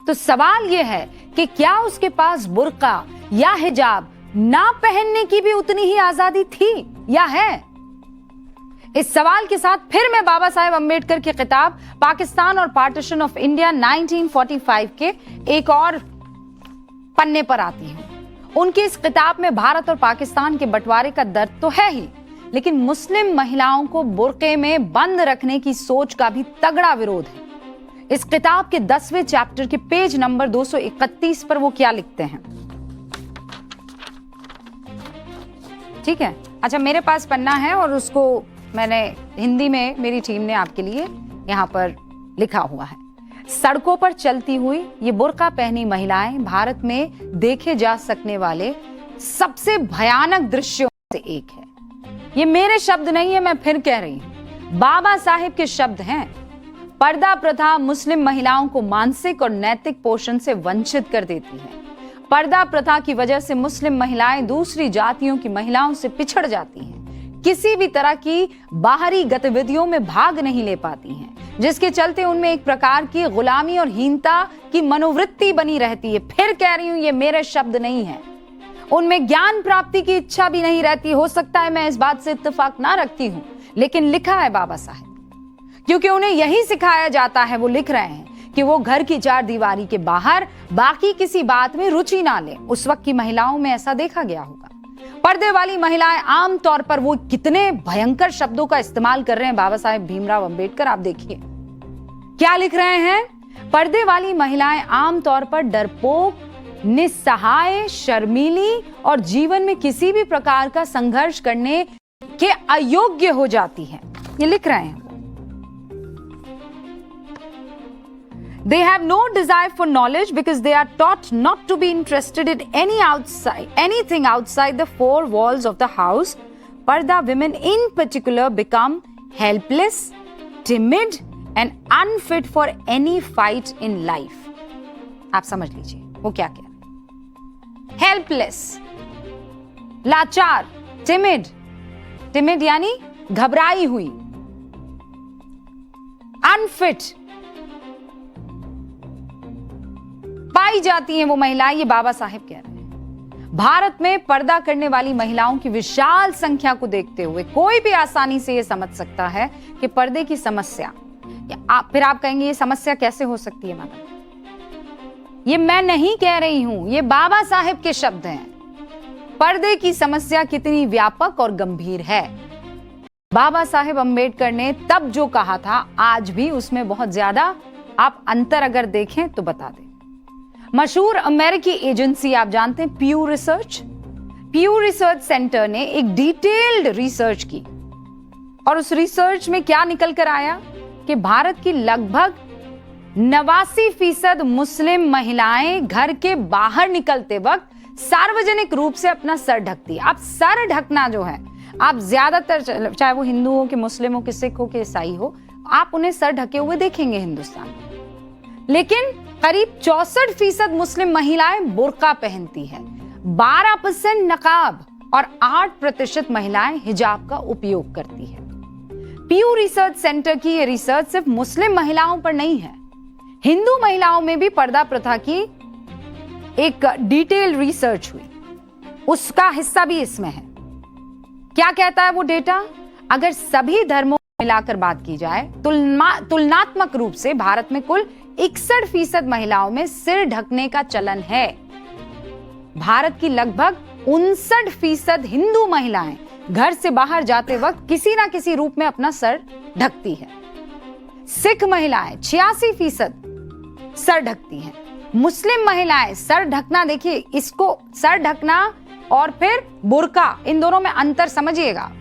तो सवाल यह है कि क्या उसके पास बुर्का या हिजाब ना पहनने की भी उतनी ही आजादी थी या है? इस सवाल के साथ फिर मैं बाबा साहेब अम्बेडकर की किताब पाकिस्तान और पार्टीशन ऑफ इंडिया 1945 के एक और पन्ने पर आती हूं। उनकी इस किताब में भारत और पाकिस्तान के बंटवारे का दर्द तो है ही, लेकिन मुस्लिम महिलाओं को बुर्के में बंद रखने की सोच का भी तगड़ा विरोध है। इस किताब के 10वें चैप्टर के पेज नंबर 231 पर वो क्या लिखते हैं, ठीक है? अच्छा, मेरे पास पन्ना है और उसको मैंने हिंदी में, मेरी टीम ने आपके लिए यहां पर लिखा हुआ है। सड़कों पर चलती हुई ये बुर्का पहनी महिलाएं भारत में देखे जा सकने वाले सबसे भयानक दृश्यों से एक है। ये मेरे शब्द नहीं है, मैं फिर कह रही हूं, बाबा साहेब के शब्द हैं। पर्दा प्रथा मुस्लिम महिलाओं को मानसिक और नैतिक पोषण से वंचित कर देती है। पर्दा प्रथा की वजह से मुस्लिम महिलाएं दूसरी जातियों की महिलाओं से पिछड़ जाती हैं, किसी भी तरह की बाहरी गतिविधियों में भाग नहीं ले पाती हैं, जिसके चलते उनमें एक प्रकार की गुलामी और हीनता की मनोवृत्ति बनी रहती है। फिर कह रही हूं, ये मेरे शब्द नहीं है। उनमें ज्ञान प्राप्ति की इच्छा भी नहीं रहती। हो सकता है मैं इस बात से इत्तेफाक ना रखती हूं, लेकिन लिखा है बाबा साहेब, क्योंकि उन्हें यही सिखाया जाता है। वो लिख रहे हैं कि वो घर की चार दीवारी के बाहर बाकी किसी बात में रुचि ना लें। उस वक्त की महिलाओं में ऐसा देखा गया होगा। पर्दे वाली महिलाएं आमतौर पर, वो कितने भयंकर शब्दों का इस्तेमाल कर रहे हैं बाबा साहेब भीमराव अंबेडकर, आप देखिए क्या लिख रहे हैं। पर्दे वाली महिलाएं आमतौर पर डरपोक, निस्सहाय, शर्मीली और जीवन में किसी भी प्रकार का संघर्ष करने के अयोग्य हो जाती हैं। ये लिख रहे हैं। They have no desire for knowledge because they are taught not to be interested in anything outside the four walls of the house. Parda women in particular become helpless, timid and unfit for any fight in life. आप समझ लीजिए वो क्या कह रहे हैं। Helpless, लाचार, timid यानी घबराई हुई, unfit पाई जाती हैं वो महिलाएं। ये बाबा साहेब कह रहे हैं। भारत में पर्दा करने वाली महिलाओं की विशाल संख्या को देखते हुए कोई भी आसानी से ये समझ सकता है कि पर्दे की समस्या, फिर आप कहेंगे ये समस्या कैसे हो सकती है मैडम? ये मैं नहीं कह रही हूं, ये बाबा साहेब के शब्द हैं। पर्दे की समस्या कितनी व्यापक और गंभीर है। बाबा साहेब अम्बेडकर ने तब जो कहा था, आज भी उसमें बहुत ज्यादा आप अंतर अगर देखें तो बता दें। मशहूर अमेरिकी एजेंसी आप जानते हैं प्यू रिसर्च सेंटर ने एक डिटेल्ड रिसर्च की और उस रिसर्च में क्या निकल कर आया कि भारत की लगभग 89% मुस्लिम महिलाएं घर के बाहर निकलते वक्त सार्वजनिक रूप से अपना सर ढकती है। अब सर ढकना जो है, आप ज्यादातर, चाहे वो हिंदू हो कि मुस्लिम हो कि सिख हो कि ईसाई हो, आप उन्हें सर ढके हुए देखेंगे हिंदुस्तान में। लेकिन करीब 64% मुस्लिम महिलाएं बुर्का पहनती हैं, 12% नकाब और 8% महिलाएं हिजाब का उपयोग करती है। प्यू रिसर्च सेंटर की यह रिसर्च सिर्फ मुस्लिम महिलाओं पर नहीं है, हिंदू महिलाओं में भी पर्दा प्रथा की एक डिटेल रिसर्च हुई, उसका हिस्सा भी इसमें है। क्या कहता है वो डेटा? अगर सभी धर्मों को मिलाकर बात की जाए, तुलनात्मक रूप से भारत में कुल 61% महिलाओं में सिर ढकने का चलन है। भारत की लगभग 59% हिंदू महिलाएं घर से बाहर जाते वक्त किसी ना किसी रूप में अपना सर ढकती है। सिख महिलाएं 86% सर ढकती हैं। मुस्लिम महिलाएं सर ढकना, देखिए इसको सर ढकना और फिर बुर्का, इन दोनों में अंतर समझिएगा।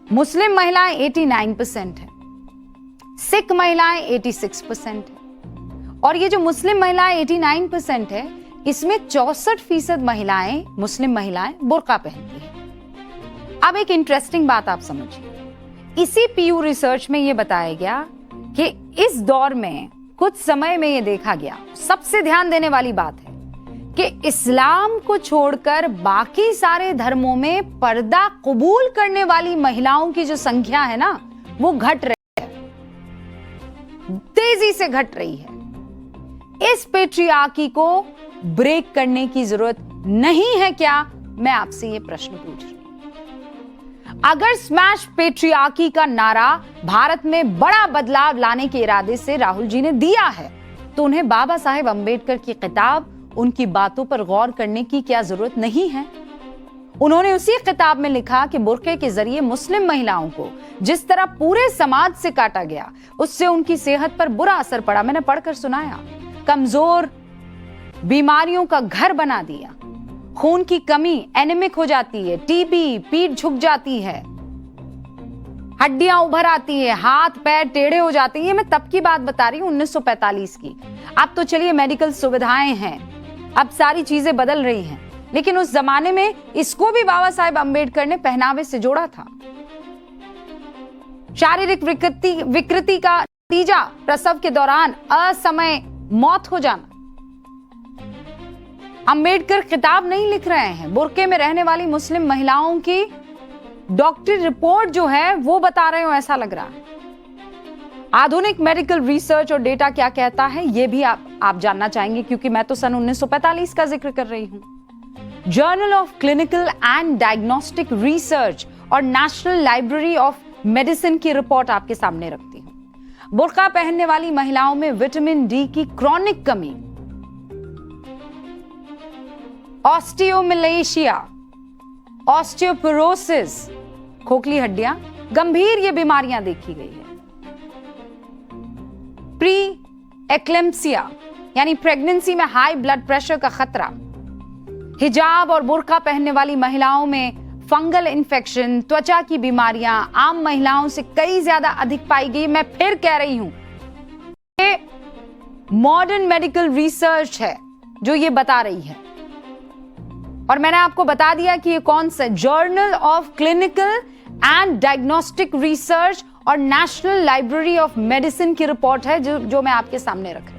मुस्लिम महिलाएं 89% है, सिख महिलाएं 86% है, और ये जो मुस्लिम महिलाएं 89% है, इसमें 64% महिलाएं, मुस्लिम महिलाएं बुर्का पहनती हैं। अब एक इंटरेस्टिंग बात आप समझिए, इसी पीयू रिसर्च में ये बताया गया कि इस दौर में कुछ समय में ये देखा गया, सबसे ध्यान देने वाली बात है कि इस्लाम को छोड़कर बाकी सारे धर्मों में पर्दा कबूल करने वाली महिलाओं की जो संख्या है ना, वो घट रही है, तेजी से घट रही है। इस पेट्रियार्की को ब्रेक करने की जरूरत नहीं है क्या? मैं आपसे ये प्रश्न पूछ रही हूं। अगर स्मैश पेट्रियार्की का नारा भारत में बड़ा बदलाव लाने के इरादे से राहुल जी ने दिया है, तो उन्हें बाबा साहेब अंबेडकर की किताब, उनकी बातों पर गौर करने की क्या जरूरत नहीं है? उन्होंने उसी किताब में लिखा कि बुर्के के जरिए मुस्लिम महिलाओं को जिस तरह पूरे समाज से काटा गया, उससे उनकी सेहत पर बुरा असर पड़ा। मैंने पढ़कर सुनाया। कमजोर, बीमारियों का घर बना दिया, खून की कमी, एनीमिक हो जाती है, टीबी, पीठ झुक जाती है, हड्डियां उभर आती है, हाथ पैर टेढ़े हो जाते हैं। ये मैं तब की बात बता रही हूं, 1945 की। अब तो चलिए मेडिकल सुविधाएं हैं, अब सारी चीजें बदल रही हैं, लेकिन उस जमाने में इसको भी बाबा साहेब अंबेडकर ने पहनावे से जोड़ा था। शारीरिक विकृति का नतीजा प्रसव के दौरान असमय मौत हो जाना। अंबेडकर किताब नहीं लिख रहे हैं, बुर्के में रहने वाली मुस्लिम महिलाओं की डॉक्टरी रिपोर्ट जो है वो बता रहे हो, ऐसा लग रहा है। आधुनिक मेडिकल रिसर्च और डेटा क्या कहता है ये भी आप जानना चाहेंगे, क्योंकि मैं तो सन 1945 का जिक्र कर रही हूं। Journal of clinical and diagnostic research और नेशनल लाइब्रेरी ऑफ मेडिसिन की रिपोर्ट आपके सामने रखती हूं। बुर्का पहनने वाली महिलाओं में विटामिन डी की क्रॉनिक कमी, ऑस्टियोमिलेशिया, ऑस्टियोपोरोसिस, खोखली हड्डियां, गंभीर ये बीमारियां देखी गई है। प्री एक्लेम्सिया यानी प्रेगनेंसी में हाई ब्लड प्रेशर का खतरा। हिजाब और बुर्का पहनने वाली महिलाओं में फंगल इन्फेक्शन, त्वचा की बीमारियां आम महिलाओं से कई ज्यादा अधिक पाई गई। मैं फिर कह रही हूं, ये मॉडर्न मेडिकल रिसर्च है जो ये बता रही है। और मैंने आपको बता दिया कि ये कौन सा journal of clinical and diagnostic research और नेशनल लाइब्रेरी ऑफ मेडिसिन की रिपोर्ट है जो मैं आपके सामने रख रही हूं।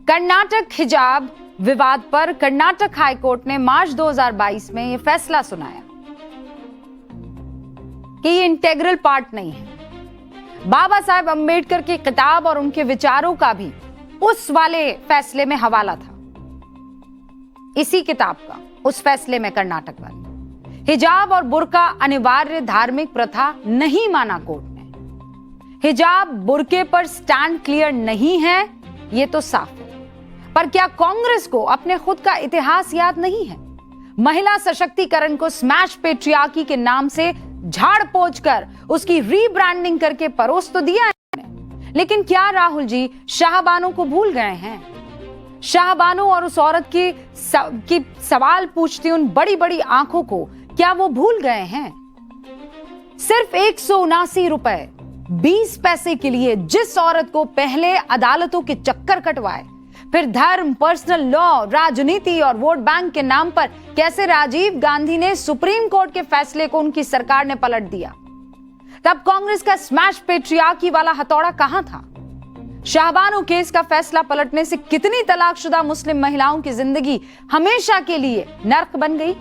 कर्नाटक हिजाब विवाद पर कर्नाटक हाईकोर्ट ने मार्च 2022 में यह फैसला सुनाया कि ये इंटेग्रल पार्ट नहीं है। बाबा साहेब अंबेडकर की किताब और उनके विचारों का भी उस वाले फैसले में हवाला था, इसी किताब का, उस फैसले में कर्नाटक वाले। हिजाब और बुर्का अनिवार्य धार्मिक प्रथा नहीं माना कोर्ट ने। हिजाब बुर्के पर स्टैंड क्लियर नहीं है, ये तो साफ है। पर क्या कांग्रेस को अपने खुद का इतिहास याद नहीं है? महिला सशक्तिकरण को स्मैश पेट्रियार्की के नाम से झाड़ पोंछ कर उसकी रीब्रांडिंग करके परोस तो दिया है, लेकिन क्या राहुल जी शाहबानो को भूल गए हैं? शाहबानो और उस औरत की सवाल पूछती उन बड़ी बड़ी आंखों को क्या वो भूल गए हैं? सिर्फ 179 रुपए 20 पैसे के लिए जिस औरत को पहले अदालतों के चक्कर कटवाए, फिर धर्म, पर्सनल लॉ, राजनीति और वोट बैंक के नाम पर कैसे राजीव गांधी ने सुप्रीम कोर्ट के फैसले को उनकी सरकार ने पलट दिया, तब कांग्रेस का स्मैश पेट्रियार्की वाला हथौड़ा कहां था? शाहबानो केस का फैसला पलटने से कितनी तलाकशुदा मुस्लिम महिलाओं की जिंदगी हमेशा के लिए नर्क बन गई।